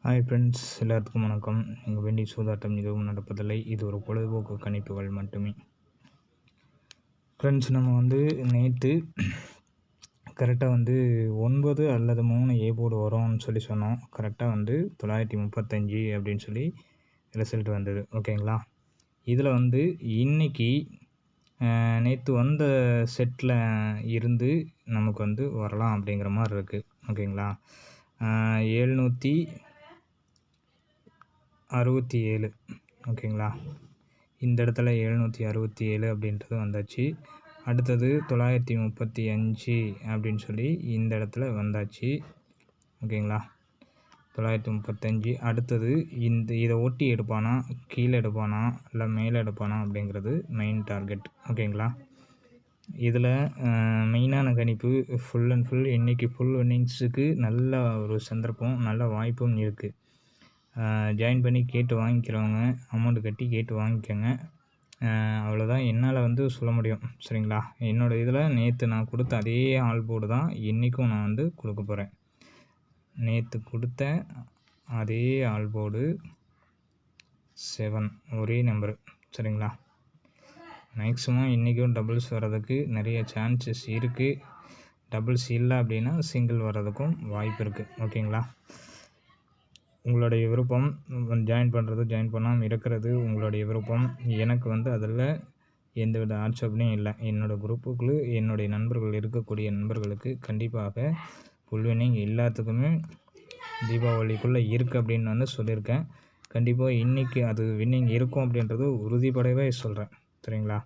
Hi friends, எல்லாத்துக்கும் வணக்கம். எங்கள் வேண்டி சூதாட்டம் எதுவும் நடப்பதில்லை. இது ஒரு பொழுதுபோக்கு கணிப்புகள் மட்டுமே. ஃப்ரெண்ட்ஸ், நம்ம நேற்று கரெக்டாக 9 அல்லது 3 ஏ போர்டு வரும்னு சொன்னோம். கரெக்டாக 935 அப்படின்னு சொல்லி ரிசல்ட் வந்தது. ஓகேங்களா? இதில் இன்றைக்கி நேற்று வந்த செட்டில் இருந்து நமக்கு வரலாம் அப்படிங்கிற மாதிரி இருக்குது. ஓகேங்களா? 767. ஓகேங்களா? இந்த இடத்துல 767 அப்படின்றது வந்தாச்சு. அடுத்தது 935 அப்படின்னு சொல்லி இந்த இடத்துல வந்தாச்சு. ஓகேங்களா? 935. அடுத்தது இதை ஒட்டி எடுப்பானா, கீழே எடுப்பானா, இல்லை மேலே எடுப்பானா அப்படிங்கிறது மெயின் டார்கெட். ஓகேங்களா? இதில் மெயினான கணிப்பு ஃபுல் அண்ட் ஃபுல் இன்றைக்கி ஃபுல் இன்னிங்ஸுக்கு நல்ல ஒரு சந்தர்ப்பம், நல்ல வாய்ப்பும் இருக்குது. ஜாயின் பண்ணி கேட்டு வாங்கிக்கிறவங்க அமௌண்ட்டு கட்டி கேட்டு வாங்கிக்கோங்க. அவ்வளோதான் என்னால் சொல்ல முடியும். சரிங்களா? என்னோடய இதில் நேற்று நான் கொடுத்த அதே ஆல் போர்டு தான் இன்றைக்கும் நான் கொடுக்க போகிறேன். நேற்று கொடுத்த அதே ஆல் போர்டு 7 ஒரே நம்பரு. சரிங்களா? மேக்ஸிமம் இன்றைக்கும் டபுள்ஸ் வர்றதுக்கு நிறைய சான்சஸ் இருக்குது. டபுள்ஸ் இல்லை அப்படின்னா சிங்கிள் வர்றதுக்கும் வாய்ப்பு இருக்குது. ஓகேங்களா? உங்களுடைய விருப்பம். ஜாயின் பண்ணுறது, ஜாயின் பண்ணாமல் இருக்கிறது உங்களுடைய விருப்பம். எனக்கு அதில் எந்தவித ஆட்சேபனையும் இல்லை. என்னோடய குரூப்புக்குள்ளே என்னுடைய நண்பர்கள் இருக்கக்கூடிய நண்பர்களுக்கு கண்டிப்பாக ஃபுல் வின்னிங் எல்லாத்துக்குமே தீபாவளிக்குள்ளே இருக்குது அப்படின்னு சொல்லியிருக்கேன். கண்டிப்பாக இன்றைக்கி அது வின்னிங் இருக்கும் அப்படின்றது உறுதிப்படவே சொல்கிறேன். சரிங்களா?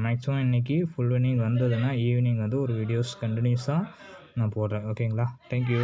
மேக்ஸிமம் இன்றைக்கி ஃபுல் வின்னிங் வந்ததுன்னா ஈவினிங் ஒரு வீடியோஸ் கண்டினியூஸாக நான் போடுறேன். ஓகேங்களா? தேங்க்யூ.